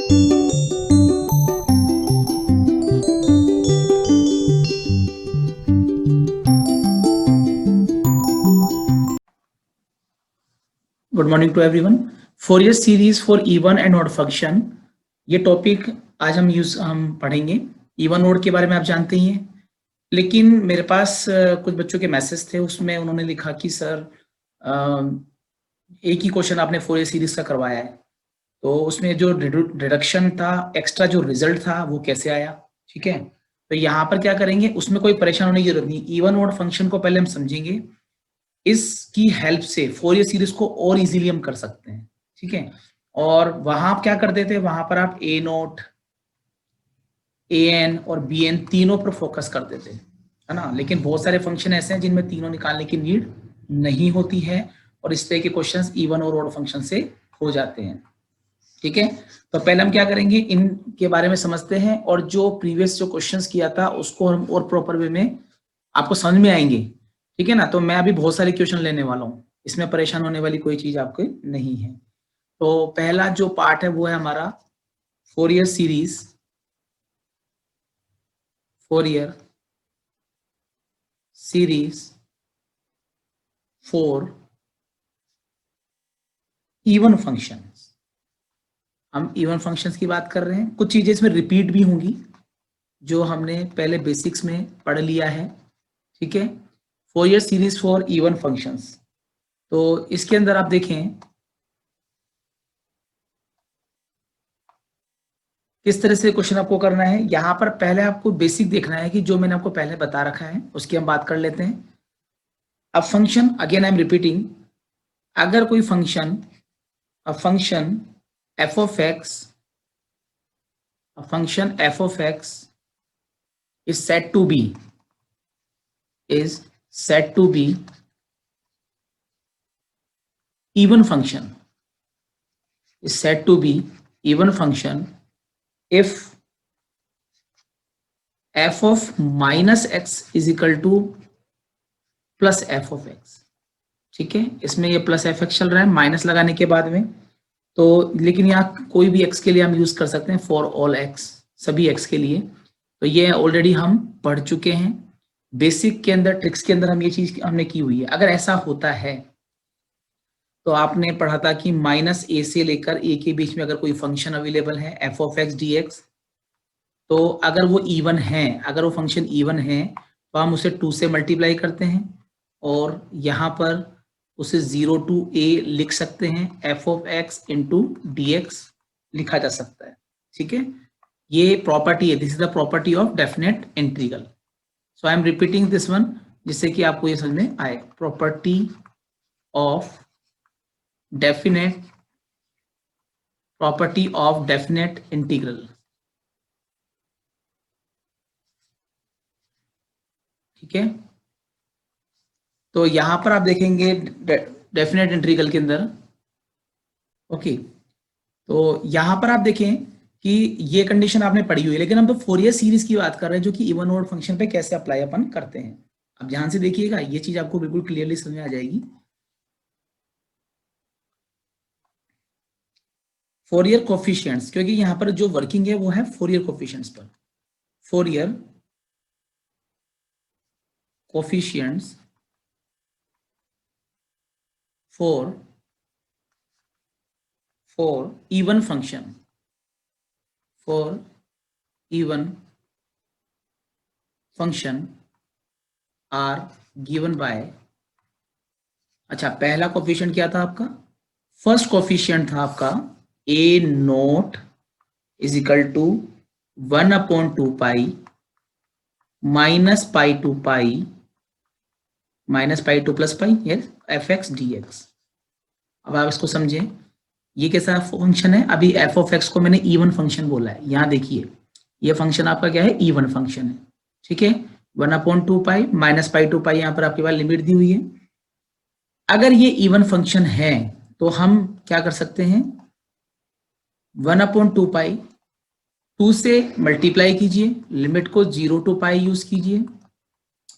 Good morning to everyone. Fourier series for even and odd function, ये topic आज हम पढ़ेंगे। इवन ऑड के बारे में आप जानते ही हैं, लेकिन मेरे पास कुछ बच्चों के मैसेज थे, उसमें उन्होंने लिखा कि सर एक ही क्वेश्चन आपने फोरियर सीरीज का करवाया है, तो उसमें जो डिडक्शन था, एक्स्ट्रा जो रिजल्ट था वो कैसे आया। ठीक है, तो यहाँ पर क्या करेंगे, उसमें कोई परेशान होने की जरूरत नहीं। इवन ऑड फंक्शन को पहले हम समझेंगे, इसकी हेल्प से फोरियर सीरीज को और इजीली हम कर सकते हैं। ठीक है, और वहां आप क्या कर देते हैं, वहां पर आप ए नोट, ए एन और बी एन तीनों पर फोकस कर देते हैं, है ना। लेकिन बहुत सारे फंक्शन ऐसे हैं जिनमें तीनों निकालने की नीड नहीं होती है, और इस तरह के क्वेश्चंस इवन और ऑड फंक्शन से हो जाते हैं। ठीक है, तो पहले हम क्या करेंगे, इनके बारे में समझते हैं, और जो प्रीवियस जो क्वेश्चंस किया था उसको हम और प्रॉपर वे में आपको समझ में आएंगे। ठीक है ना, तो मैं अभी बहुत सारे क्वेश्चन लेने वाला हूँ, इसमें परेशान होने वाली कोई चीज आपको नहीं है। तो पहला जो पार्ट है वो है हमारा Fourier series for even functions. हम इवन फंक्शंस की बात कर रहे हैं, कुछ चीजें इसमें रिपीट भी होंगी जो हमने पहले बेसिक्स में पढ़ लिया है। ठीक है, Fourier series for even functions, तो इसके अंदर आप देखें किस तरह से क्वेश्चन आपको करना है। यहां पर पहले आपको बेसिक देखना है कि जो मैंने आपको पहले बता रखा है उसकी हम बात कर लेते हैं। अब function, again I am repeating, अगर कोई function F of x, function F of x is said to be even function, if f of minus x is equal to plus F of x. ठीक है, इसमें ये plus F x चल रहा है minus लगाने के बाद में, तो लेकिन यहाँ कोई भी x के लिए हम यूज कर सकते हैं, फॉर ऑल x, सभी x के लिए। तो ये ऑलरेडी हम पढ़ चुके हैं बेसिक के अंदर, ट्रिक्स के अंदर हम ये चीज हमने की हुई है। अगर ऐसा होता है तो आपने पढ़ा था कि माइनस ए से लेकर ए के बीच में अगर कोई फंक्शन अवेलेबल है F of x d x, तो अगर वो इवन है, अगर वो फंक्शन इवन है तो हम उसे 2 से मल्टीप्लाई करते हैं, और यहाँ पर उसे 0 to a लिख सकते हैं, F of x into d x लिखा जा सकता है। ठीक है, ये प्रॉपर्टी है, this is the property of definite integral. So I am repeating this one, जिससे कि आपको ये समझ में आए। Property of definite integral. ठीक है, तो यहां पर आप देखेंगे डेफिनेट इंटीग्रल के अंदर, ओके, तो यहां पर आप देखें कि ये कंडीशन आपने पढ़ी हुई है, लेकिन हम तो फोरियर सीरीज की बात कर रहे हैं जो कि इवन ऑड फंक्शन पे कैसे अप्लाई अपन करते हैं। अब ध्यान से देखिएगा, ये चीज आपको बिल्कुल क्लियरली समझ में आ जाएगी। फोरियर कोफिशिएंट्स, क्योंकि यहाँ पर जो वर्किंग है वो है फोरियर कोफिशिएंट्स पर। Fourier coefficients for even function, are given by, अच्छा पहला कोफिशिएंट क्या था आपका, फर्स्ट कोफिशिएंट था आपका a naught is equal to 1/2 pi minus pi to plus pi f x d x. अब आप इसको समझें, ये कैसा फंक्शन है। अभी एफ ऑफ एक्स को मैंने इवन फंक्शन बोला है, यहाँ देखिए ये फंक्शन आपका क्या है, इवन फंक्शन है। ठीक है, 1/2 पाई माइनस पाई टू पाई, यहाँ पर आपके पास लिमिट दी हुई है। अगर ये इवन फंक्शन है तो हम क्या कर सकते हैं, 1/2 पाई 2 से मल्टीप्लाई कीजिए, लिमिट को 0 to पाई यूज कीजिए,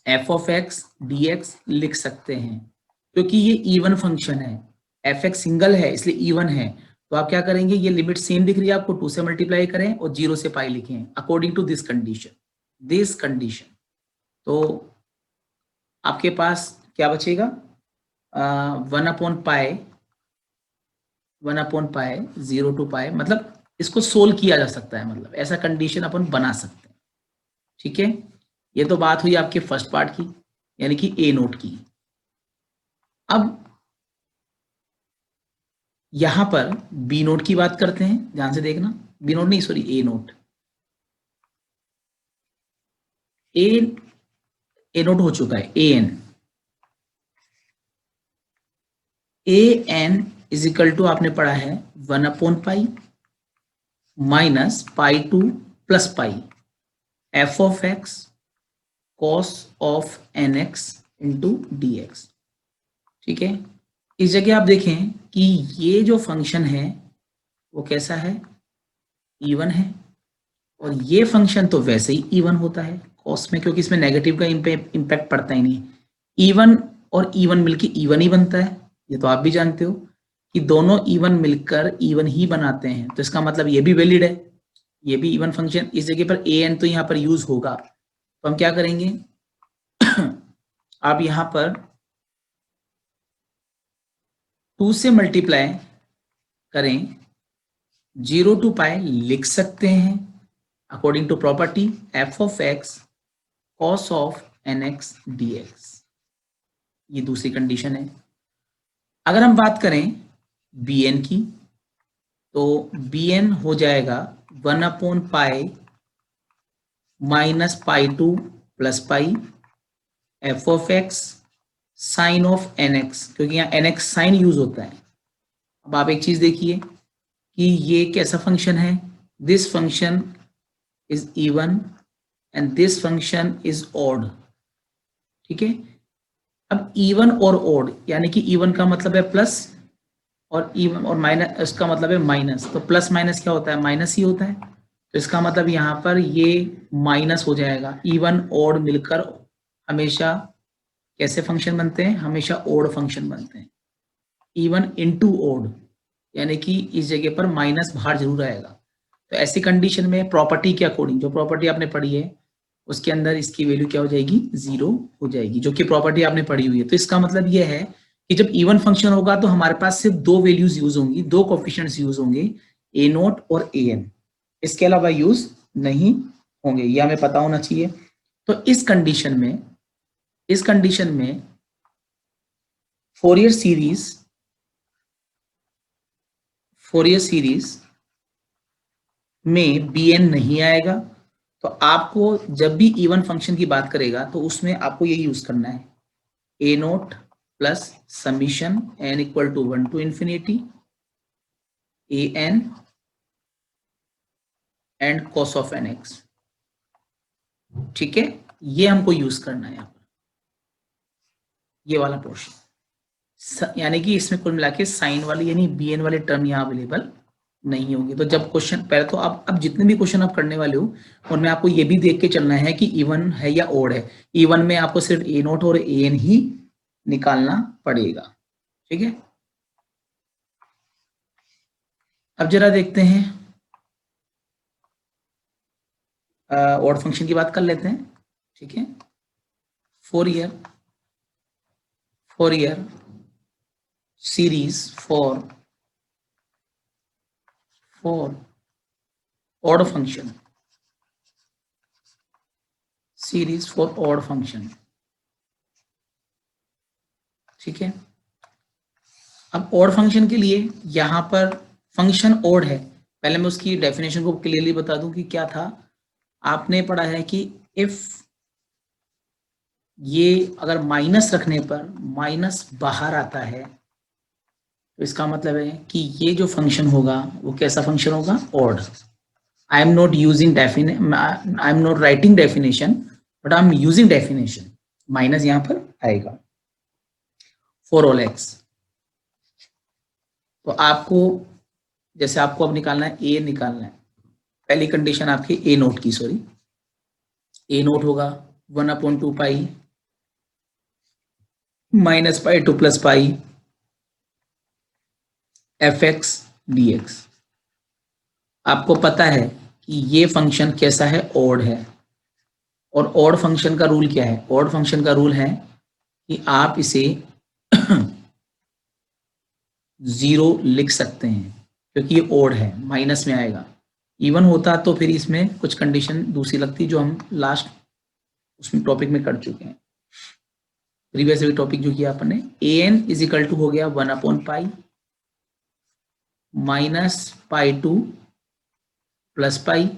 F of x d x लिख सकते हैं, क्योंकि ये इवन फंक्शन है। एफ एक्स सिंगल है इसलिए इवन है, तो आप क्या करेंगे, ये लिमिट सेम दिख रही है आपको, 2 से मल्टीप्लाई करें और 0 से पाई लिखें अकॉर्डिंग टू दिस कंडीशन। तो आपके पास क्या बचेगा, 1/पाई 0 to पाई, मतलब इसको सोल्व किया जा सकता है, मतलब ऐसा कंडीशन अपन बना सकते हैं। ठीक है, ये तो बात हुई आपके फर्स्ट पार्ट की, यानी कि ए नोट की। अब यहां पर बी नोट की बात करते हैं, ध्यान से देखना, बी नोट नहीं sorry a naught. A naught हो चुका है, a n is equal to आपने पढ़ा है 1/पाई minus pi to plus pi f of x cos of n x into d x. ठीक है, इस जगह आप देखें कि ये जो फंक्शन है वो कैसा है, इवन है, और ये फंक्शन तो वैसे ही इवन होता है कॉस में, क्योंकि इसमें नेगेटिव का इम्पैक्ट पड़ता ही नहीं। इवन और इवन मिलके इवन ही बनता है, ये तो आप भी जानते हो कि दोनों इवन मिलकर इवन ही बनाते हैं, तो इसका मतलब ये भी वैलिड है, ये भी इवन फंक्शन। इस जगह पर ए एन तो यहाँ पर यूज होगा, तो हम क्या करेंगे आप यहाँ पर 2 से मल्टीप्लाई करें 0 to पाई लिख सकते हैं according to property f of x cos of n x d x, ये दूसरी कंडीशन है। अगर हम बात करें बी एन की, तो बी एन हो जाएगा 1/पाई minus pi to plus pi f of x sine of n x, क्योंकि यहाँ एन एक्स साइन यूज होता है। अब आप एक चीज देखिए कि ये कैसा फंक्शन है, this function is even and this function is odd. ठीक है, अब इवन और ऑड, यानी कि इवन का मतलब है प्लस और इवन और माइनस इसका मतलब है माइनस, तो प्लस माइनस क्या होता है, माइनस ही होता है, तो इसका मतलब यहाँ पर ये माइनस हो जाएगा। इवन ऑड मिलकर हमेशा कैसे फंक्शन बनते हैं, हमेशा ऑड फंक्शन बनते हैं, इवन इनटू ऑड, यानी कि इस जगह पर माइनस बाहर जरूर आएगा। तो ऐसी कंडीशन में प्रॉपर्टी के अकॉर्डिंग, जो प्रॉपर्टी आपने पढ़ी है उसके अंदर इसकी वैल्यू क्या हो जाएगी, 0 हो जाएगी, जो कि प्रॉपर्टी आपने पढ़ी हुई है। तो इसका मतलब यह है कि जब इवन फंक्शन होगा तो हमारे पास सिर्फ 2 वैल्यूज यूज होंगी, 2 कोफिशिएंट्स यूज होंगे, ए नोट और ए एन, इसके अलावा यूज नहीं होंगे, ये हमें पता होना चाहिए। तो इस कंडीशन में फोरियर सीरीज में बी एन नहीं आएगा, तो आपको जब भी इवन फंक्शन की बात करेगा तो उसमें आपको ये यूज करना है, a naught plus summation n equal to 1 to infinity a n and cos of n x. ठीक है, ये हमको यूज करना है यहाँ पर, ये वाला पोर्शन, यानी कि इसमें कुल मिला के साइन वाली यानी बी एन वाले टर्म यहाँ अवेलेबल नहीं होंगे। तो जब क्वेश्चन पहले तो आप अब जितने भी क्वेश्चन आप करने वाले हो उनमें आपको ये भी देख के चलना है कि इवन है या ओड है। इवन में आपको सिर्फ ए नोट और ए एन ही निकालना पड़ेगा। ठीक है, अब जरा देखते हैं ऑड फंक्शन की बात कर लेते हैं। ठीक है, Fourier series for odd function, series for odd function. ठीक है, अब ऑड फंक्शन के लिए यहां पर फंक्शन ऑड है, पहले मैं उसकी डेफिनेशन को क्लियरली बता दूं कि क्या था। आपने पढ़ा है कि इफ ये अगर माइनस रखने पर माइनस बाहर आता है तो इसका मतलब है कि ये जो फंक्शन होगा वो कैसा फंक्शन होगा, odd. I am not writing definition but I am using definition, minus यहां पर आएगा फॉर ऑल एक्स। तो आपको जैसे आपको अब निकालना है ए निकालना है, पहली कंडीशन आपकी ए नोट की, सॉरी ए नोट होगा 1/2 minus pi to plus pi f x dx। आपको पता है कि ये फंक्शन कैसा है, ऑड है। और ऑड फंक्शन का रूल क्या है, ऑड फंक्शन का रूल है कि आप इसे 0 लिख सकते हैं क्योंकि ये ऑड है, माइनस में आएगा। इवन होता तो फिर इसमें कुछ कंडीशन दूसरी लगती जो हम लास्ट उसमें टॉपिक में कर चुके हैं, प्रीवियस टॉपिक जो किया अपन ने। an इज इक्वल टू हो गया 1/पाई minus pi to plus pi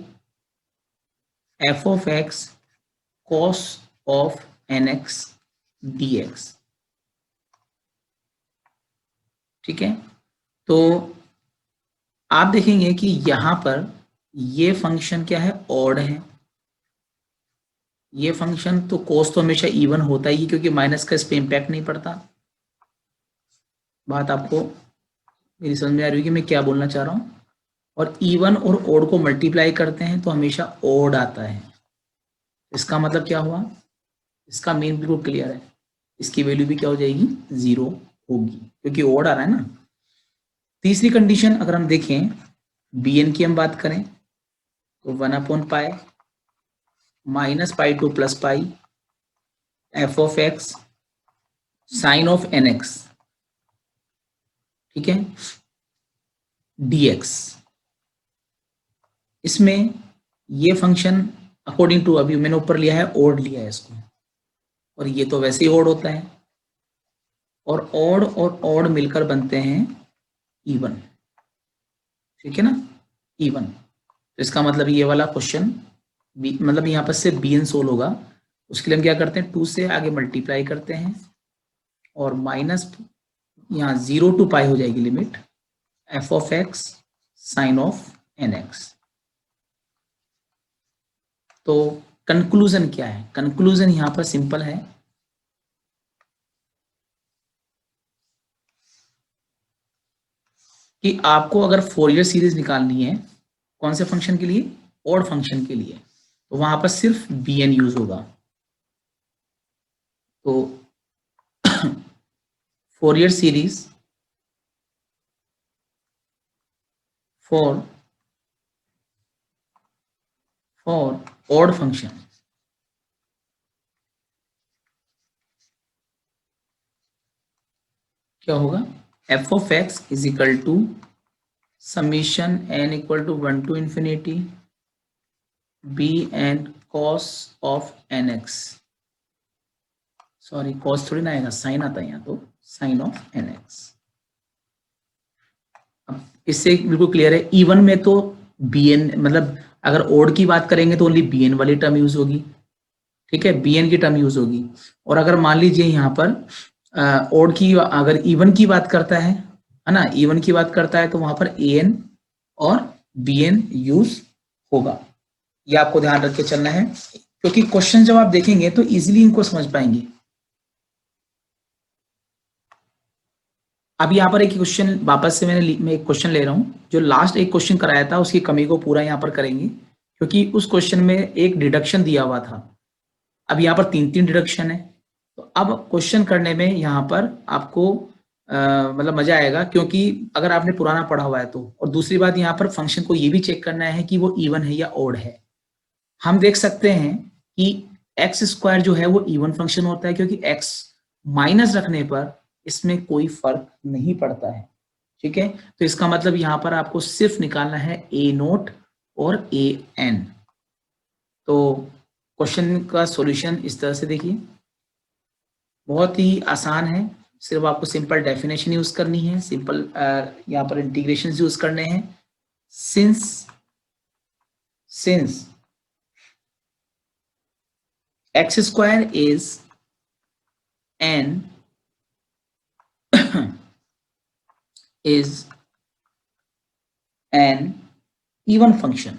f of x cos of nx dx। ठीक है, तो आप देखेंगे कि यहां पर ये फंक्शन क्या है, ऑड है। ये फंक्शन तो कोस तो हमेशा इवन होता ही क्योंकि माइनस का इस पे इम्पैक्ट नहीं पड़ता। बात आपको मेरी समझ में आ रही है कि मैं क्या बोलना चाह रहा हूं। और इवन और ओड को मल्टीप्लाई करते हैं तो हमेशा ओड आता है। इसका मतलब क्या हुआ, इसका मीन बिल्कुल क्लियर है, इसकी वैल्यू भी क्या हो जाएगी, 0 होगी क्योंकि ओड आ रहा है ना। तीसरी कंडीशन अगर हम देखें, bn की हम बात करें तो 1/पाई minus pi to plus pi f of x sine of nx, ठीक है, dx। इसमें ये फंक्शन अकॉर्डिंग टू, अभी मैंने ऊपर लिया है ओड लिया है इसको, और ये तो वैसे ही ओड होता है, और ओड मिलकर बनते हैं इवन। ठीक है ना, इवन। तो इसका मतलब ये वाला क्वेश्चन मतलब यहाँ पर से bn सोल्व होगा। उसके लिए हम क्या करते हैं, 2 से आगे मल्टीप्लाई करते हैं और माइनस यहाँ 0 टू पाई हो जाएगी limit f of x sine of nx। तो कंक्लूजन क्या है, कंक्लूजन यहाँ पर सिंपल है, कि आपको अगर फोरियर सीरीज निकालनी है कौन से फंक्शन के लिए, ऑड फंक्शन के लिए, तो वहां पर सिर्फ bn यूज होगा। तो Fourier series for odd function, क्या होगा, f of x is equal to summation n equal to 1 to infinity bn cos of nx, sorry cos थोड़ी ना आएगा, साइन आता है यहाँ, तो साइन ऑफ nx। अब इससे बिल्कुल क्लियर है, इवन में तो bn मतलब अगर ओड की बात करेंगे तो ओनली bn वाली टर्म यूज होगी। ठीक है, bn की टर्म यूज होगी। और अगर मान लीजिए यहाँ पर ओड की, अगर इवन की बात करता है ना, इवन की बात करता है तो वहां पर an और bn यूज होगा। ये आपको ध्यान रख के चलना है, क्योंकि क्वेश्चन जब आप देखेंगे तो इजीली इनको समझ पाएंगे। अब यहाँ पर एक क्वेश्चन वापस से मैं एक क्वेश्चन ले रहा हूं, जो लास्ट एक क्वेश्चन कराया था उसकी कमी को पूरा यहाँ पर करेंगे, क्योंकि उस क्वेश्चन में एक डिडक्शन दिया हुआ था। अब यहाँ पर 3 डिडक्शन है, तो अब क्वेश्चन करने में यहाँ पर आपको मतलब मजा आएगा, क्योंकि अगर आपने पुराना पढ़ा हुआ है तो। और दूसरी बात, यहाँ पर फंक्शन को ये भी चेक करना है कि वो इवन है या ऑड है। हम देख सकते हैं कि एक्स स्क्वायर जो है वो इवन फंक्शन होता है, क्योंकि एक्स माइनस रखने पर इसमें कोई फर्क नहीं पड़ता है। ठीक है, तो इसका मतलब यहां पर आपको सिर्फ निकालना है a0 और an। तो क्वेश्चन का सॉल्यूशन इस तरह से देखिए, बहुत ही आसान है, सिर्फ आपको सिंपल डेफिनेशन यूज करनी है, सिंपल यहाँ पर इंटीग्रेशन यूज करने हैं। Since x square is an is an even function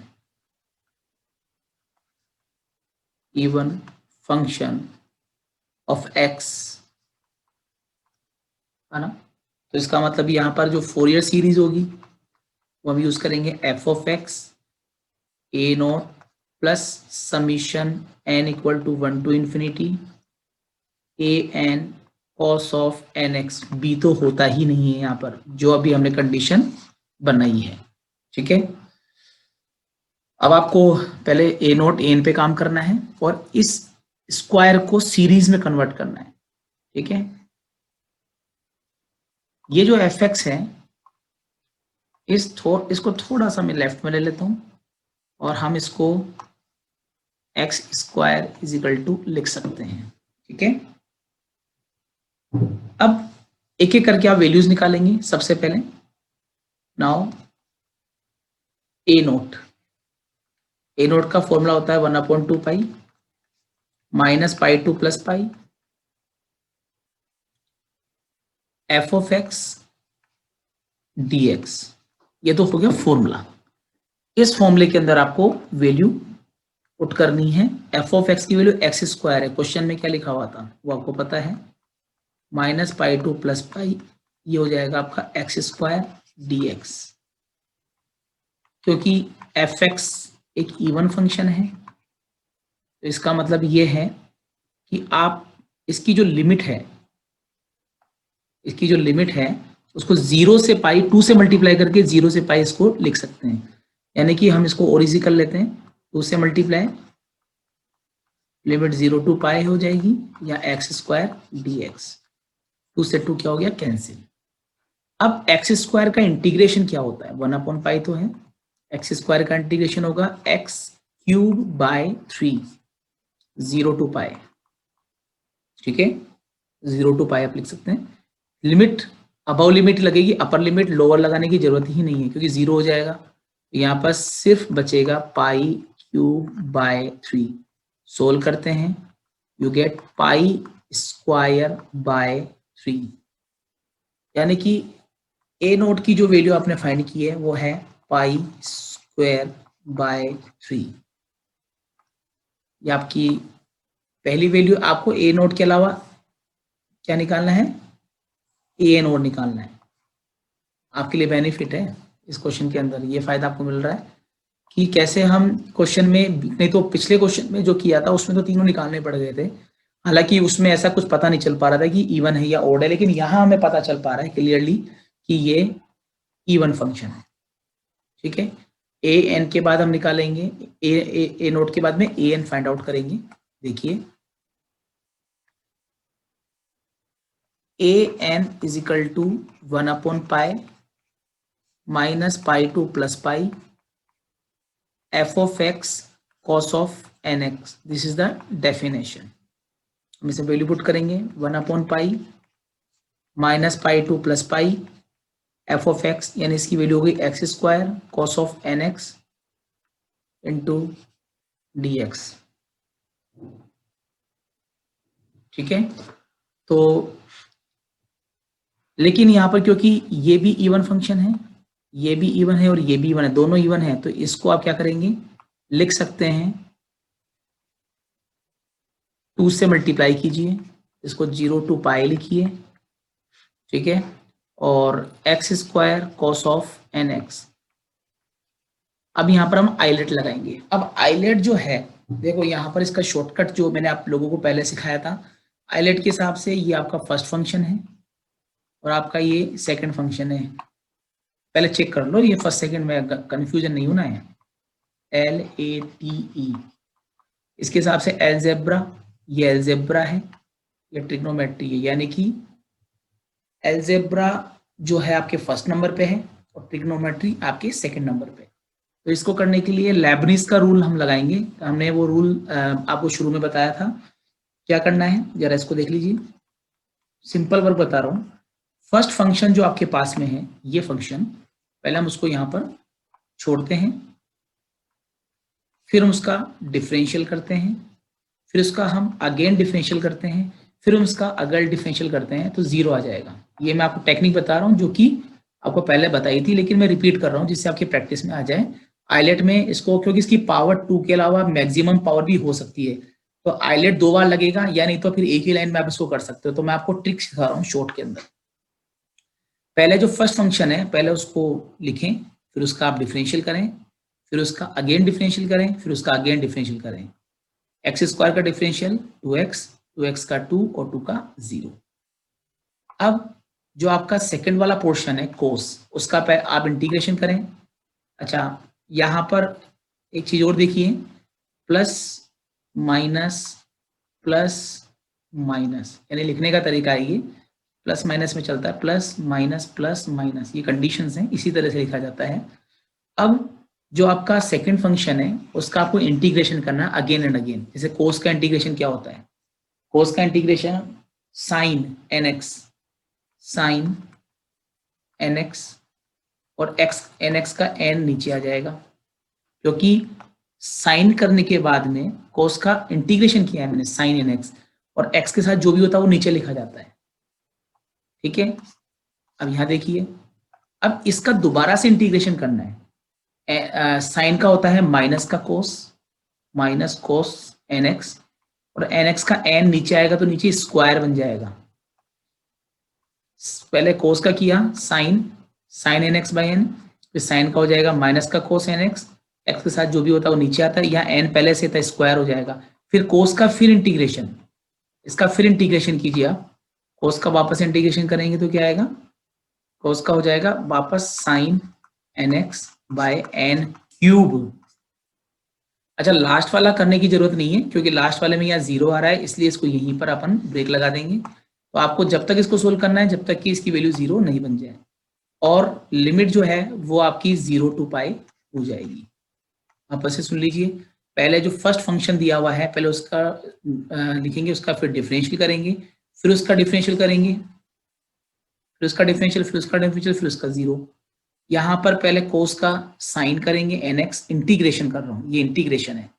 of x, है ना। तो इसका मतलब यहाँ पर जो फोरियर सीरीज होगी वो हम यूज करेंगे f of x a0 plus summation n equal to 1 to infinity an cos of nx। b तो होता ही नहीं है यहाँ पर, जो अभी हमने कंडीशन बनना ही है, ठीक है। अब आपको पहले ए नोट ए एन पे काम करना है और इस स्क्वायर को सीरीज में कन्वर्ट करना है, ठीक है। ये जो एफ एक्स है इसको थोड़ा सा मैं लेफ्ट में ले लेता हूं और हम इसको x square is equal to लिख सकते हैं, ठीक है। अब एक एक करके आप वैल्यूज निकालेंगे। सबसे पहले नाउ ए नोट का फॉर्मूला होता है 1/2 pi minus pi to plus pi f of x d x. ये तो हो गया फॉर्मूला। इस फॉर्मूले के अंदर आपको वैल्यू पुट करनी है। एफ ऑफ एक्स की वैल्यू एक्स स्क्वायर है, क्वेश्चन में क्या लिखा हुआ था वो आपको पता है, माइनस पाई टू प्लस पाई, ये हो जाएगा आपका एक्स स्क्वायर डी एक्स। क्योंकि एफ एक्स एक इवन फंक्शन है तो इसका मतलब ये है कि आप इसकी जो लिमिट है उसको 0 से पाई 2 से मल्टीप्लाई करके 0 से पाई इसको लिख सकते हैं। यानी कि हम इसको ओरिजी कर लेते हैं, 2 से मल्टीप्लाई लिमिट 0 टू पाई हो जाएगी या एक्स स्क्वायर डी एक्स। 2 से 2 क्या हो गया, कैंसिल। अब एक्स स्क्वायर का इंटीग्रेशन क्या होता है, 1/पाई तो है, एक्स स्क्वायर का इंटीग्रेशन होगा एक्स क्यूब बाय 3 0 टू पाई, ठीक है। 0 टू पाई आप लिख सकते हैं। लिमिट अबव लिमिट लगेगी, अपर लिमिट लोअर लगाने की जरूरत ही नहीं है क्योंकि 0 हो जाएगा। यहाँ पर सिर्फ बचेगा पाई क्यूब बाय 3। सोल्व करते हैं, you get pi square by 3, यानी कि ए नोट की जो वैल्यू आपने फाइंड की है वो है पाई स्क्वायर बाय 3। ये आपकी पहली वैल्यू। आपको ए नोट के अलावा क्या निकालना है, ए एन नोट निकालना है। आपके लिए बेनिफिट है इस क्वेश्चन के अंदर, ये फायदा आपको मिल रहा है कि कैसे हम क्वेश्चन में, नहीं तो पिछले क्वेश्चन में जो किया था उसमें तो तीनों निकालने पड़ गए थे, हालांकि उसमें ऐसा कुछ पता नहीं चल पा रहा था कि इवन है या ऑड है, लेकिन यहाँ हमें पता चल पा रहा है क्लियरली कि ये इवन फंक्शन है, ठीक है। ए एन के बाद हम निकालेंगे, ए नोट के बाद में ए एन फाइंड आउट करेंगे। देखिए a n is equal to 1/पाई minus pi to plus pi f of x cos of n x, this is the definition. हम इसे वैल्यू पुट करेंगे 1/पाई minus pi to plus pi f of x, यानी इसकी value होगी x square cos of n x into d x, ठीक है। तो लेकिन यहाँ पर क्योंकि ये भी इवन फंक्शन है, ये भी इवन है और ये भी इवन है, दोनों इवन है, तो इसको आप क्या करेंगे, लिख सकते हैं 2 से मल्टीप्लाई कीजिए, इसको 0 टू पाई लिखिए, ठीक है, और x square cos of n x. अब यहाँ पर हम आइलेट लगाएंगे। अब आइलेट जो है, देखो यहाँ पर इसका शॉर्टकट जो मैंने आप लोगों को पहले सिखाया था, आइलेट के हिसाब से ये आपका फर्स्ट फंक्शन है और आपका ये सेकंड फंक्शन है। पहले चेक कर लो ये फर्स्ट सेकंड में कंफ्यूजन नहीं होना है, LATE। इसके हिसाब से एलजेब्रा, ये एलजेब्रा है, ये ट्रिग्नोमेट्री है, यानी कि एलजेब्रा जो है आपके फर्स्ट नंबर पे है और ट्रिग्नोमेट्री आपके सेकंड नंबर पे। तो इसको करने के लिए लेबनिज का रूल हम लगाएंगे। हमने वो रूल आपको शुरू में बताया था। क्या करना है जरा इसको देख लीजिए, सिंपल वर्क बता रहा हूँ। फर्स्ट फंक्शन जो आपके पास में है, ये फंक्शन, पहले हम उसको यहाँ पर छोड़ते हैं, फिर हम उसका डिफरेंशियल करते हैं, फिर उसका हम अगेन डिफरेंशियल करते हैं, फिर हम उसका अगर डिफरेंशियल करते हैं तो 0 आ जाएगा। ये मैं आपको टेक्निक बता रहा हूँ जो कि आपको पहले बताई थी, लेकिन मैं रिपीट कर रहा हूँ जिससे आपकी प्रैक्टिस में आ जाए। आइलेट में इसको, क्योंकि इसकी पावर 2 के अलावा मैक्सिमम पावर भी हो सकती है, तो आइलेट 2 बार लगेगा, या नहीं तो फिर एक ही लाइन में आप इसको कर सकते हो। तो मैं आपको ट्रिक सिखा रहा हूँ शॉर्ट के अंदर। पहले जो फर्स्ट फंक्शन है पहले उसको लिखें, फिर उसका आप डिफरेंशियल करें, फिर उसका अगेन डिफरेंशियल करें, फिर उसका अगेन डिफरेंशियल करें। एक्स स्क्वायर का डिफरेंशियल 2x, 2x का 2 और 2 का 0। अब जो आपका सेकंड वाला पोर्शन है कोस, उसका आप इंटीग्रेशन करें। अच्छा, यहाँ पर एक चीज और देखिए, प्लस माइनस प्लस माइनस, यानी लिखने का तरीका है ये प्लस माइनस में चलता है, प्लस माइनस, ये कंडीशंस हैं, इसी तरह से लिखा जाता है। अब जो आपका सेकंड फंक्शन है उसका आपको इंटीग्रेशन करना है अगेन एंड अगेन। जैसे कोस का इंटीग्रेशन क्या होता है, कोस का integration sine n x, sine n x, और एक्स एन एक्स का एन नीचे आ जाएगा, क्योंकि साइन करने के बाद में कोस का इंटीग्रेशन किया है मैंने, साइन एन एक्स, और एक्स के साथ जो भी होता है वो नीचे लिखा जाता है। ठीक है, अब यहां देखिए, अब इसका दोबारा से इंटीग्रेशन करना है। साइन का होता है माइनस का कोस, माइनस कोस एन एक्स, और एन एक्स का एन नीचे आएगा तो नीचे स्क्वायर बन जाएगा। पहले कोस का किया sine, sine n x by n, फिर साइन का हो जाएगा माइनस का कोस एन एक्स, एक्स के साथ जो भी होता है वो नीचे आता है, यहाँ एन पहले से था स्क्वायर हो जाएगा। फिर कोस का फिर इंटीग्रेशन, इसका फिर इंटीग्रेशन कीजिए आप, कोस का वापस इंटीग्रेशन करेंगे तो क्या आएगा, कोस का हो जाएगा वापस sine n x by n cube. अच्छा, लास्ट वाला करने की जरूरत नहीं है, क्योंकि लास्ट वाले में यहाँ जीरो आ रहा है, इसलिए इसको यहीं पर अपन ब्रेक लगा देंगे। तो आपको जब तक इसको सोल्व करना है जब तक कि इसकी वैल्यू जीरो नहीं बन जाए, और लिमिट जो है वो आपकी 0 to पाई हो जाएगी। आप ऐसे सुन लीजिए, पहले जो फर्स्ट फंक्शन दिया हुआ है पहले उसका लिखेंगे, उसका फिर डिफरेंशियल करेंगे, फिर उसका डिफरेंशियल करेंगे, फिर उसका डिफरेंशियल, फिर उसका डिफरेंशियल, फिर उसका जीरो। यहाँ पर पहले कोस का साइन करेंगे एन एक्स, इंटीग्रेशन कर रहा हूँ, ये इंटीग्रेशन है,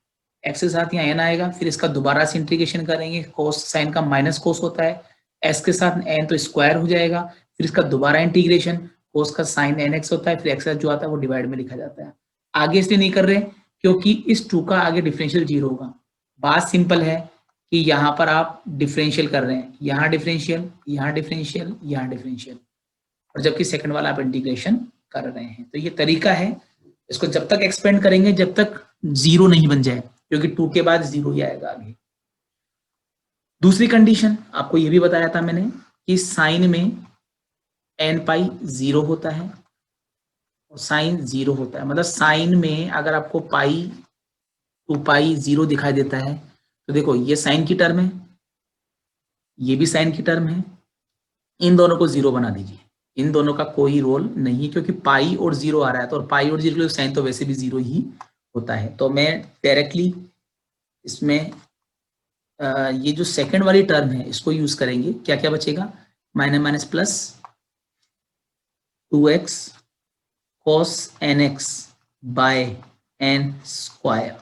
एक्स के साथ यहाँ एन आएगा, फिर इसका दोबारा से इंटीग्रेशन करेंगे, कोस साइन का माइनस कोस होता है, एस के साथ एन तो स्क्वायर हो जाएगा, फिर इसका दोबारा इंटीग्रेशन, कोस का साइन एन एक्स होता है, फिर एक्स जो आता है वो डिवाइड में लिखा जाता है। आगे इसलिए नहीं कर रहे क्योंकि इस 2 का आगे डिफरेंशियल 0 होगा। बात सिंपल है कि यहाँ पर आप डिफरेंशियल कर रहे हैं, यहाँ डिफरेंशियल, यहाँ डिफरेंशियल, यहाँ डिफरेंशियल, और जबकि सेकंड वाला आप इंटीग्रेशन कर रहे हैं। तो ये तरीका है, इसको जब तक एक्सपेंड करेंगे जब तक 0 नहीं बन जाए, क्योंकि 2 के बाद 0 ही आएगा आगे। दूसरी कंडीशन आपको ये भी बताया था मैंने कि साइन में एन पाई 0 होता है और साइन 0 होता है, मतलब साइन में अगर आपको पाई 2 पाई 0 दिखाई देता है तो देखो ये साइन की टर्म है, ये भी साइन की टर्म है, इन दोनों को 0 बना दीजिए, इन दोनों का कोई रोल नहीं है, क्योंकि पाई और 0 आ रहा है, तो पाई और 0 साइन तो वैसे भी 0 ही होता है। तो मैं डायरेक्टली इसमें ये जो सेकंड वाली टर्म है इसको यूज करेंगे, क्या क्या बचेगा, minus minus plus 2x cos nx by n square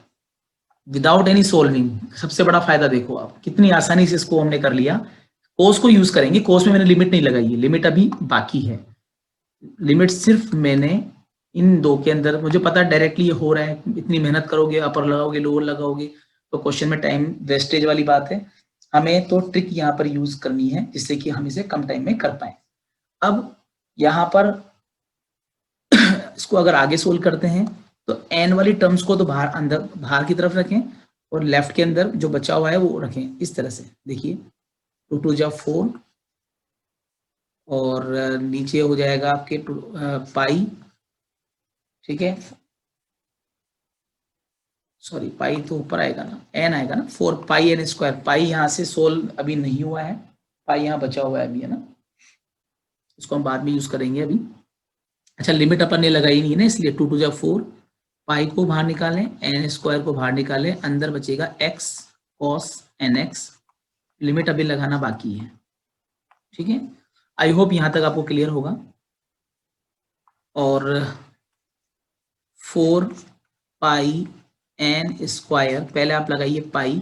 without any solving. सबसे बड़ा फायदा देखो आप कितनी आसानी से इसको हमने कर लिया। कोस को यूज करेंगे, कोस में मैंने लिमिट नहीं लगाई है, लिमिट अभी बाकी है, लिमिट सिर्फ मैंने इन दो के अंदर, मुझे पता डायरेक्टली ये हो रहा है, इतनी मेहनत करोगे, अपर लगाओगे लोअर लगाओगे तो क्वेश्चन में टाइम वेस्टेज वाली बात है। हमें तो ट्रिक यहाँ पर यूज करनी है जिससे कि हम इसे कम टाइम में कर पाए। अब यहाँ पर इसको अगर आगे सोल्व करते हैं तो एन वाली टर्म्स को तो बाहर अंदर बाहर की तरफ रखें और लेफ्ट के अंदर जो बचा हुआ है वो रखें इस तरह से। देखिए 2 2 जा 4 और नीचे हो जाएगा आपके पाई, ठीक है, सॉरी पाई तो ऊपर आएगा ना, एन आएगा ना, 4 पाई एन स्क्वायर, पाई यहाँ से सोल्व अभी नहीं हुआ है, पाई यहाँ बचा हुआ है अभी, है ना, इसको हम बाद में यूज करेंगे अभी। अच्छा, लिमिट अपन ने लगाई नहीं है ना, इसलिए 2 2 जा 4, पाई को बाहर निकालें, एन स्क्वायर को बाहर निकालें, अंदर बचेगा x cos n x, limit अभी लगाना बाकी है। ठीक है, आई होप यहां तक आपको क्लियर होगा। और 4 पाई एन स्क्वायर, पहले आप लगाइए पाई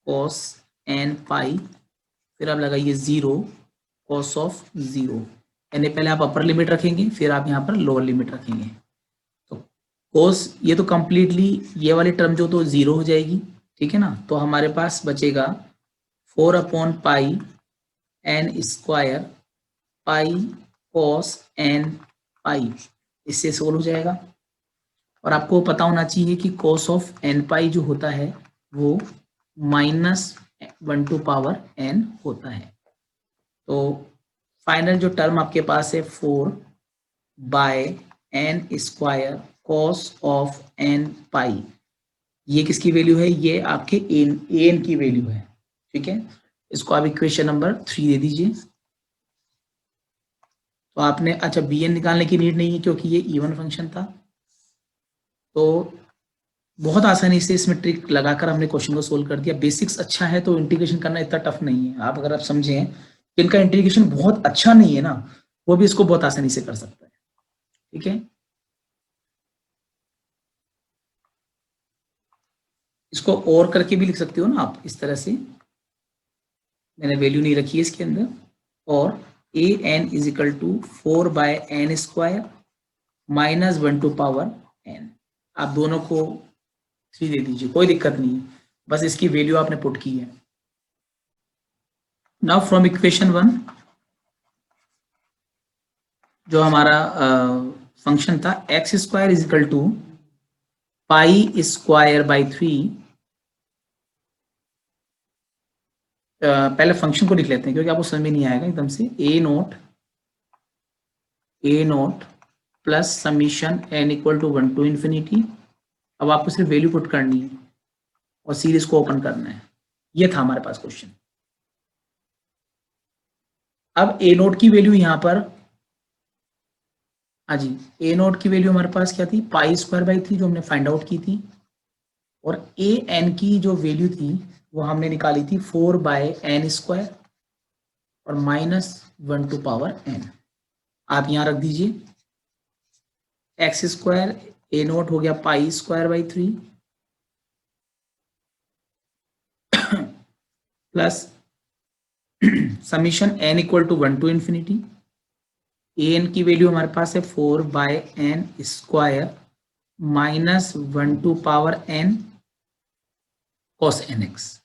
कॉस एन पाई, फिर आप लगाइए 0 कॉस ऑफ 0, यानी पहले आप अपर लिमिट रखेंगे फिर आप यहाँ पर लोअर लिमिट रखेंगे। तो कोस ये तो कंप्लीटली ये वाली टर्म जो तो 0 हो जाएगी, ठीक है ना, तो हमारे पास बचेगा 4 upon pi n square pi cos n pi, इससे सोल्व हो जाएगा। और आपको पता होना चाहिए कि कॉस ऑफ एन पाई जो होता है वो -1 टू पावर n होता है। तो फाइनल जो टर्म आपके पास है 4 by n square cos of n pi, ये किसकी वैल्यू है? ये आपके एन की वैल्यू है। ठीक है, इसको आप इक्वेशन नंबर 3 दे दीजिए। तो आपने, अच्छा बी एन निकालने की नीड नहीं है क्योंकि ये इवन फंक्शन था। तो बहुत आसानी से इसमें ट्रिक लगाकर हमने क्वेश्चन को सोल्व कर दिया। बेसिक्स अच्छा है तो इंटीग्रेशन करना इतना टफ नहीं है। आप अगर आप समझें जिनका इंटीग्रेशन बहुत अच्छा नहीं है ना, वो भी इसको बहुत आसानी से कर सकता है। ठीक है, इसको और करके भी लिख सकते हो ना आप इस तरह से, मैंने वैल्यू नहीं रखी है इसके अंदर। और a n is equal to 4 by n square minus 1 to power n. आप दोनों को 3 दे दीजिए, कोई दिक्कत नहीं है, बस इसकी वैल्यू आपने पुट की है। नाउ फ्रॉम इक्वेशन 1 जो हमारा फंक्शन था x square is equal to pi square by 3। पहले फंक्शन को लिख लेते हैं क्योंकि आपको समझ में नहीं आएगा एकदम से। A naught plus summation n equal to 1 to infinity. अब आपको सिर्फ वैल्यू पुट करनी है और सीरीज को ओपन करना है। ये था हमारे पास क्वेश्चन। अब ए नोट की वैल्यू यहां पर, हाँ जी, ए नोट की वैल्यू हमारे पास क्या थी? पाई स्क्वायर बाई 3 जो हमने फाइंड आउट की थी। और ए एन की जो वैल्यू थी वो हमने निकाली थी 4 बाय एन स्क्वायर और माइनस 1 टू पावर एन। आप यहां रख दीजिए एक्स स्क्वायर ए नोट हो गया pi square by 3 plus summation n equal to 1 to infinity. A n की वैल्यू हमारे पास है 4 by n square minus 1 to power n cos n x.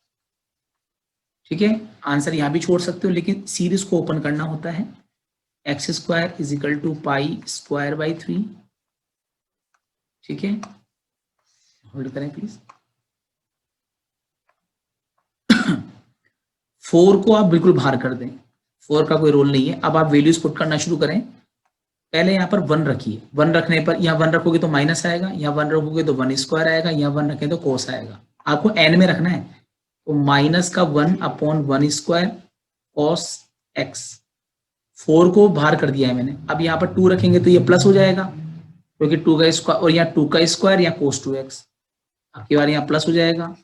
ठीक है, आंसर यहां भी छोड़ सकते हो लेकिन सीरीज को ओपन करना होता है। X square is equal to pi square by 3। ठीक है, होल्ड करें प्लीज। 4 को आप बिल्कुल बाहर कर दें, 4 का कोई रोल नहीं है। अब आप वैल्यूज पुट करना शुरू करें। पहले यहाँ पर 1 रखिए, 1 रखने पर यहाँ 1 रखोगे तो माइनस आएगा, यहाँ 1 रखोगे तो 1 स्क्वायर आएगा, यहाँ 1 रखें तो कोस आएगा। आपको एन में रखना है तो माइनस का 1 अपॉन 1 स्क्वायर कॉस एक्स। 4 को बाहर कर दिया है मैंने। अब यहाँ पर 2 रखेंगे तो ये प्लस हो जाएगा क्योंकि 2 का स्क्वायर और यहाँ 2 का स्क्वायर या कोस 2x। आपकी बार यहाँ प्लस हो जाएगा।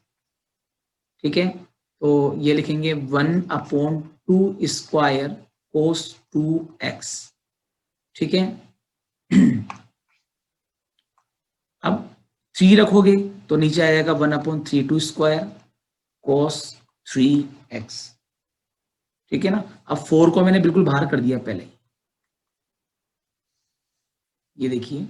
ठीक है, तो ये लिखेंगे 1 अपॉन 2 स्क्वायर कोस 2x। ठीक है, अब 3 रखोगे तो नीचे आ जाएगा 1 अपॉन 3 2 स्क्वायर कोस 3x। ठीक है ना। अब 4 को मैंने बिल्कुल बाहर कर दिया पहले, ये देखिए।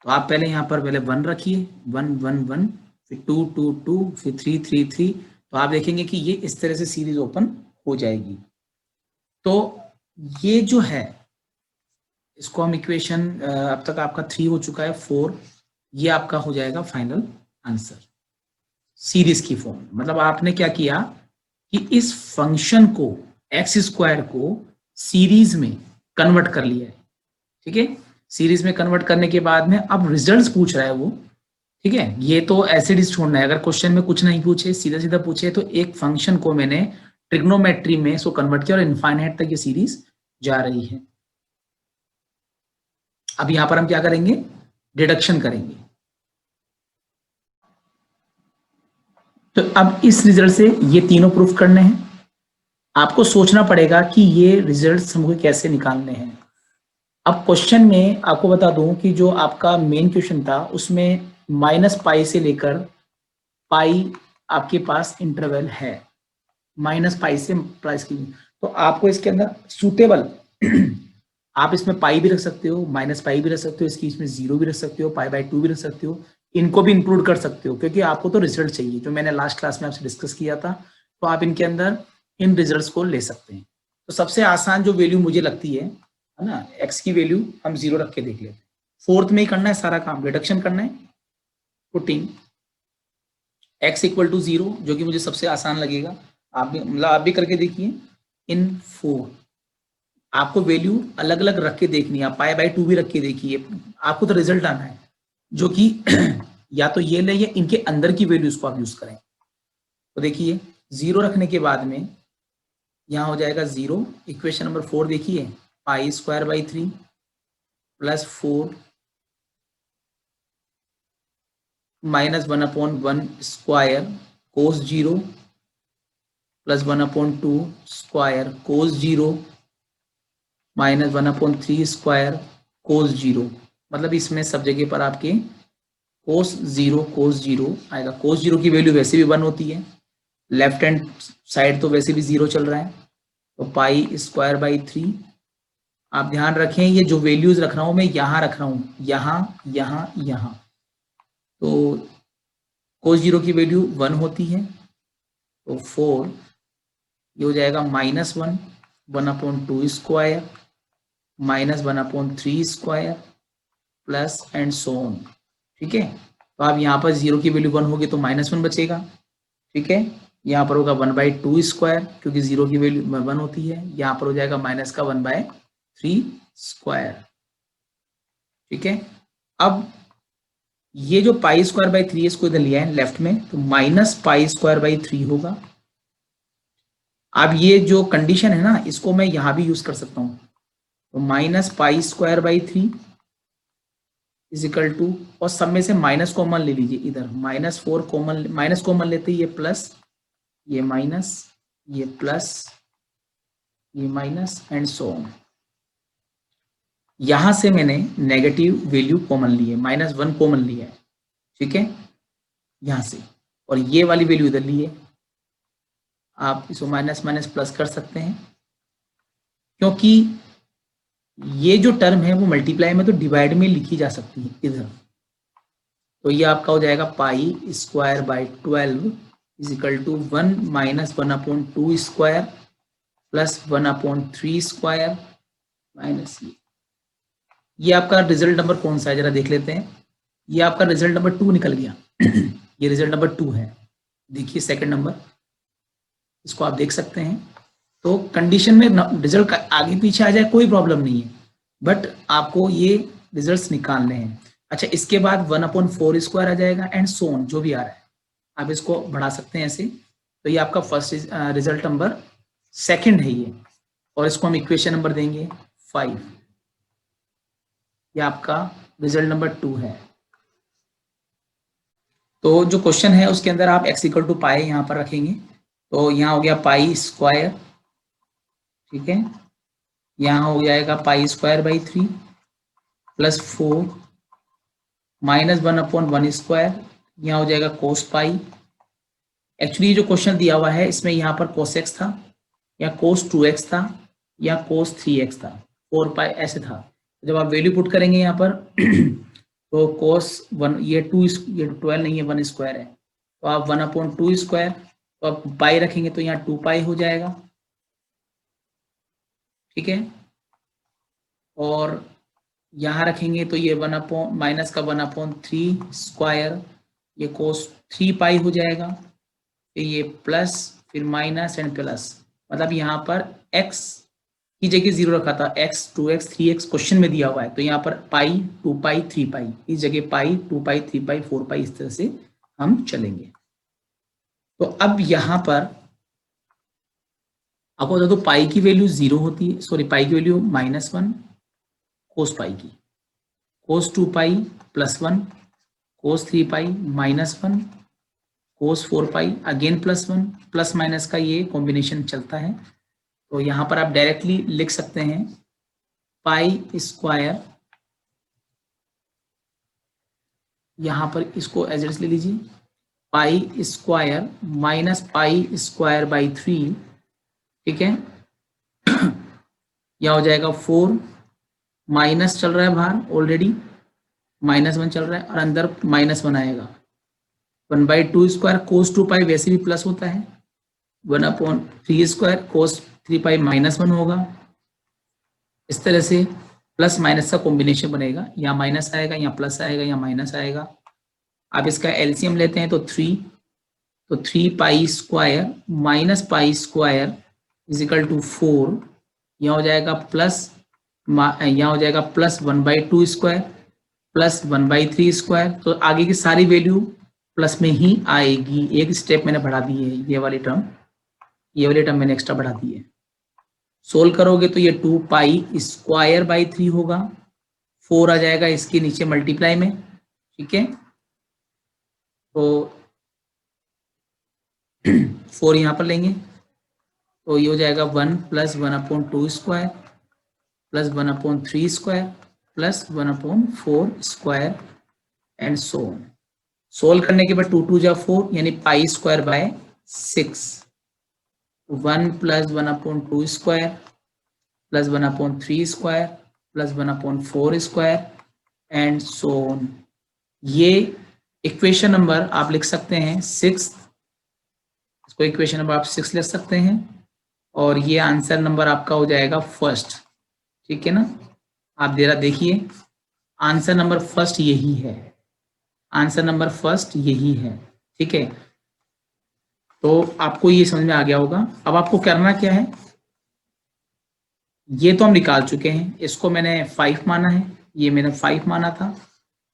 तो आप पहले यहाँ पर पहले 1 रखिए, 1 1 1, फिर 2 2 2, फिर 3 3 3। तो आप देखेंगे कि ये इस तरह से सीरीज ओपन हो जाएगी। तो ये जो है इसको हम इक्वेशन, अब तक आपका 3 हो चुका है, 4, ये आपका हो जाएगा फाइनल आंसर सीरीज की फॉर्म। मतलब आपने क्या किया कि इस फंक्शन को एक्स स्क्वायर को सीरीज में कन्वर्ट कर लिया है। ठीक है, सीरीज में कन्वर्ट करने के बाद में अब रिजल्ट्स पूछ रहा है वो। ठीक है, ये तो ऐसे ही छोड़ना है। अगर क्वेश्चन में कुछ नहीं पूछे, सीधा सीधा पूछे, तो एक फंक्शन को मैंने ट्रिग्नोमेट्री में इसको कन्वर्ट किया और इनफाइनाइट तक ये सीरीज जा रही है। अब यहां पर हम क्या करेंगे? डिडक्शन करेंगे। तो अब इस रिजल्ट से ये तीनों प्रूफ करने हैं। आपको सोचना पड़ेगा कि ये रिजल्ट्स हमको कैसे निकालने हैं। अब क्वेश्चन में आपको बता दूं कि जो आपका मेन क्वेश्चन था उसमें माइनस पाई से लेकर पाई आपके पास इंटरवल है, माइनस पाई से प्लस की। तो आपको इसके अंदर सूटेबल आप इसमें पाई भी रख सकते हो, माइनस पाई भी रख सकते हो, इसकी इसमें 0 भी रख सकते हो, पाई बाई 2 भी रख सकते हो, इनको भी इंक्लूड कर सकते हो क्योंकि आपको तो रिजल्ट चाहिए जो मैंने लास्ट क्लास में आपसे डिस्कस किया था। तो आप इनके अंदर इन रिजल्ट्स को ले सकते हैं। तो सबसे आसान जो वैल्यू मुझे लगती है ना, एक्स की वैल्यू हम 0 रख के देख लेते हैं। फोर्थ में ही करना है सारा काम, रिडक्शन करना है, पुटिंग x इक्वल टू 0 जो कि मुझे सबसे आसान लगेगा। आप भी मतलब आप भी करके देखिए इन 4 आपको वैल्यू अलग अलग रख के देखनी है, आप पाई बाई 2 भी रख के देखिए, आपको तो रिजल्ट आना है जो कि या तो ये ले या इनके अंदर की वैल्यूज को आप यूज करें। तो देखिए 0 रखने के बाद में यहाँ हो जाएगा 0। इक्वेशन नंबर 4 देखिए, पाई square by 3 plus 4 minus 1/1 square cos 0 plus 1/2 square cos 0 minus 1/3 square कोस 0। मतलब इसमें सब जगह पर आपके कोस 0 आएगा। कोस 0 की वैल्यू वैसे भी 1 होती है, लेफ्ट हैंड साइड तो वैसे भी 0 चल रहा है, तो पाई स्क्वायर बाई 3। आप ध्यान रखें ये जो वैल्यूज रख रहा हूं मैं यहाँ रख रहा हूं, यहाँ। तो कोस 0 की वैल्यू 1 होती है, तो 4 ये हो जाएगा -1 1/2 square minus 1/3 square plus and so on. ठीक है, तो अब यहाँ पर 0 की वैल्यू 1 होगी तो -1 बचेगा। ठीक है, यहाँ पर होगा 1/2 स्क्वायर क्योंकि 0 की वैल्यू 1 होती है, यहाँ पर हो जाएगा माइनस का 1/3 स्क्वायर। ठीक है, अब ये जो पाई स्क्वायर बाई 3 इसको इधर लिया है लेफ्ट में, तो माइनस पाई स्क्वायर बाई 3 होगा। अब ये जो कंडीशन है ना, इसको मैं यहां भी यूज कर सकता हूं, तो minus pi square by 3 is equal to, और सब में से माइनस कॉमन ले लीजिए, इधर -4 कॉमन, माइनस कॉमन लेते ये प्लस, ये माइनस, ये प्लस, ये माइनस एंड सो ऑन। यहां से मैंने नेगेटिव वैल्यू कॉमन ली है, -1 कॉमन लिया है। ठीक है, यहां से, और ये वाली वैल्यू इधर ली है। आप इसको माइनस माइनस प्लस कर सकते हैं, क्योंकि ये जो टर्म है वो मल्टीप्लाई में तो डिवाइड में लिखी जा सकती है इधर। तो ये आपका हो जाएगा pi square by 12 is equal to 1 minus 1/2 square plus 1/3 square minus ये आपका रिजल्ट नंबर कौन सा है जरा देख लेते हैं। ये आपका रिजल्ट नंबर 2 निकल गया। ये रिजल्ट नंबर 2 है। देखिए सेकंड नंबर, इसको आप देख सकते हैं। तो कंडीशन में रिजल्ट आगे पीछे आ जाए कोई प्रॉब्लम नहीं है, बट आपको ये रिजल्ट्स निकालने हैं। अच्छा, इसके बाद 1/4 स्क्वायर आ जाएगा एंड सो ऑन, जो भी आ रहा है आप इसको बढ़ा सकते हैं ऐसे। तो ये आपका फर्स्ट रिजल्ट नंबर सेकंड है ये, और इसको हम इक्वेशन नंबर देंगे 5। ये आपका रिजल्ट नंबर 2 है। तो जो क्वेश्चन है उसके अंदर आप x इक्वल टू पाई यहाँ पर रखेंगे, तो यहाँ हो गया पाई स्क्वायर। ठीक है, यहाँ हो जाएगा pi square by 3 plus 4 minus 1/1 square, यहाँ हो जाएगा कोस पाई। एक्चुअली जो क्वेश्चन दिया हुआ है इसमें यहाँ पर कोस x था, या कोस 2x था, या कोस 3x था, 4 पाई ऐसे था। जब आप वैल्यू पुट करेंगे यहाँ पर तो कोस 1, ये 2, ये 12 नहीं है 1 स्क्वायर है, तो आप 1/2 स्क्वायर, तो आप पाई रखेंगे तो यहाँ 2 पाई हो जाएगा। ठीक है, और यहाँ रखेंगे तो ये माइनस का 1/3 स्क्वायर, ये कोस 3 पाई हो जाएगा, फिर ये प्लस, फिर माइनस एंड प्लस। मतलब यहाँ पर x की जगह 0 रखा था, x 2x 3x क्वेश्चन में दिया हुआ है, तो यहाँ पर पाई 2 पाई 3 पाई, इस जगह पाई 2 पाई 3 पाई 4 पाई, इस तरह से हम चलेंगे। तो अब यहाँ पर आपको बता दो पाई की वैल्यू 0 होती है, सॉरी पाई की वैल्यू -1 कोस पाई की, कोस 2 पाई +1, कोस 3 पाई -1, कोस 4 पाई अगेन +1, प्लस माइनस का ये कॉम्बिनेशन चलता है। तो यहाँ पर आप डायरेक्टली लिख सकते हैं पाई स्क्वायर, यहाँ पर इसको एज ले लीजिए, पाई square minus pi square by 3। ठीक है, यह हो जाएगा 4, माइनस चल रहा है बाहर ऑलरेडी, -1 चल रहा है और अंदर -1 आएगा, 1/2 स्क्वायर कोस 2 पाई वैसे भी प्लस होता है, 1/3 स्क्वायर कोस 3 पाई -1 होगा। इस तरह से प्लस माइनस का कॉम्बिनेशन बनेगा, यहाँ माइनस आएगा, यहाँ प्लस आएगा, यहाँ माइनस आएगा। आप इसका एलसीएम लेते हैं तो 3, तो 3 pi square minus pi square is equal to 4, यहाँ हो जाएगा प्लस, यहाँ हो जाएगा प्लस 1/2 स्क्वायर प्लस 1/3 स्क्वायर। तो आगे की सारी वैल्यू प्लस में ही आएगी। एक स्टेप मैंने बढ़ा दी है, ये वाली टर्म मैंने एक्स्ट्रा बढ़ा दी है। सोल्व करोगे तो ये 2 पाई स्क्वायर बाई 3 होगा, 4 आ जाएगा इसके नीचे मल्टीप्लाई में, ठीक है। तो 4 यहाँ पर लेंगे तो ये हो जाएगा 1 + 1/2 square plus 1/3 square plus 1/4 square and so on. Solve करने के बाद 2 2 जा 4 यानी pi square by 6, 1 + 1/2 square plus 1/3 square plus 1/4 square and so on. ये इक्वेशन नंबर आप लिख सकते हैं 6, इसको इक्वेशन नंबर आप 6 लिख सकते हैं और ये आंसर नंबर आपका हो जाएगा फर्स्ट, ठीक है ना। आप जरा देखिए, आंसर नंबर फर्स्ट यही है, आंसर नंबर फर्स्ट यही है, ठीक है। तो आपको ये समझ में आ गया होगा। अब आपको करना क्या है, ये तो हम निकाल चुके हैं, इसको मैंने 5 माना है, ये मैंने 5 माना था,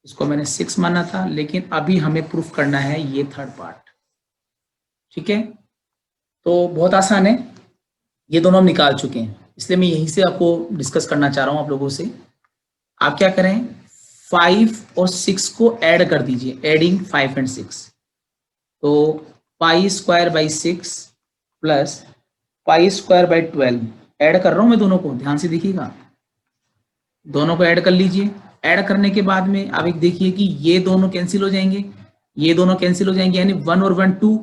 इसको मैंने 6 माना था, लेकिन अभी हमें प्रूफ करना है ये थर्ड पार्ट, ठीक है। तो बहुत आसान है, ये दोनों हम निकाल चुके हैं, इसलिए मैं यहीं से आपको डिस्कस करना चाह रहा हूं आप लोगों से। आप क्या करें, 5 और 6 को ऐड कर दीजिए, एडिंग 5 and 6। तो पाई square by 6 plus pi square by 12, add कर रहा हूं मैं दोनों को, ध्यान से देखिएगा, दोनों को ऐड कर लीजिए। ऐड करने के बाद में आप एक देखिए कि ये दोनों कैंसिल हो जाएंगे, ये दोनों कैंसिल हो जाएंगे, यानी 1 और 1 2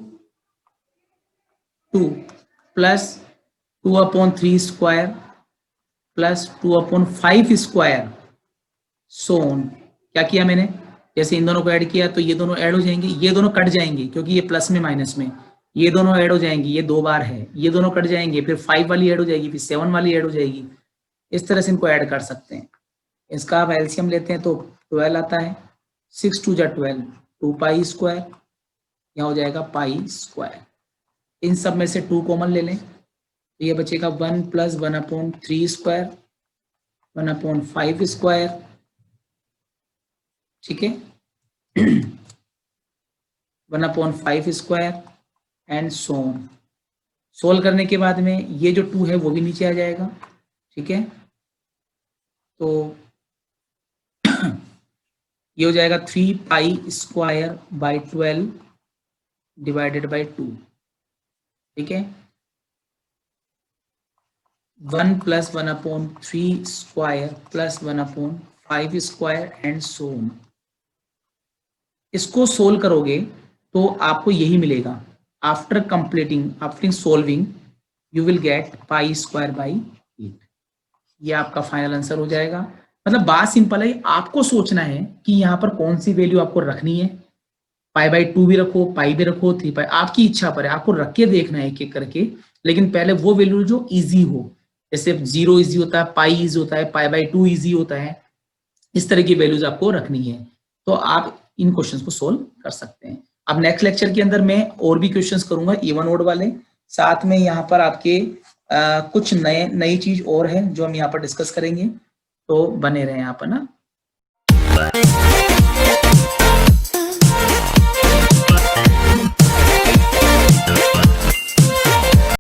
plus 2/3 square plus 2/5 square so on. क्या किया मैंने, जैसे इन दोनों को ऐड किया तो ये दोनों ऐड हो जाएंगे, ये दोनों कट जाएंगे क्योंकि ये प्लस में माइनस में, ये दोनों ऐड हो जाएंगे, ये 2 बार है, ये दोनों कट जाएंगे, फिर 5 वाली ऐड हो जाएगी, फिर 7 वाली ऐड हो जाएगी। इस तरह से इनको ऐड कर सकते हैं। इसका आप एलसीएम लेते हैं तो 12 आता है, 6 2 जा 12, 2 पाई स्क्वायर, यहाँ हो जाएगा पाई स्क्वायर। इन सब में से 2 कॉमन ले लें तो ये बचेगा 1 + 1/3 स्क्वायर 1/5 स्क्वायर, ठीक है, 1/5 square and so on. Solve करने के बाद में ये जो 2 है वो भी नीचे आ जाएगा, ठीक है। तो ये हो जाएगा 3 pi square by 12 divided by 2, ठीक है। 1 + 1/3 square plus 1/5 square and so on. इसको सोल्व करोगे तो आपको यही मिलेगा, after solving you will get pi square by 8। ये आपका फाइनल आंसर हो जाएगा। मतलब बात सिंपल है, आपको सोचना है कि यहाँ पर कौन सी वैल्यू आपको रखनी है, π/2 भी रखो, पाई भी रखो, 3 पाई, आपकी इच्छा पर है, आपको रख के देखना है एक एक करके, लेकिन पहले वो वैल्यू जो इजी हो, जैसे 0 इजी होता है, पाई इजी होता है, π/2 इजी होता है, इस तरह की वैल्यूज आपको रखनी है। तो आप इन क्वेश्चंस को सोल्व कर सकते हैं। अब नेक्स्ट लेक्चर के अंदर मैं और भी क्वेश्चंस करूंगा इवन ओड वाले, साथ में यहाँ पर आपके कुछ नई चीज और है जो हम यहाँ पर डिस्कस करेंगे, तो बने रहे यहाँ पर ना।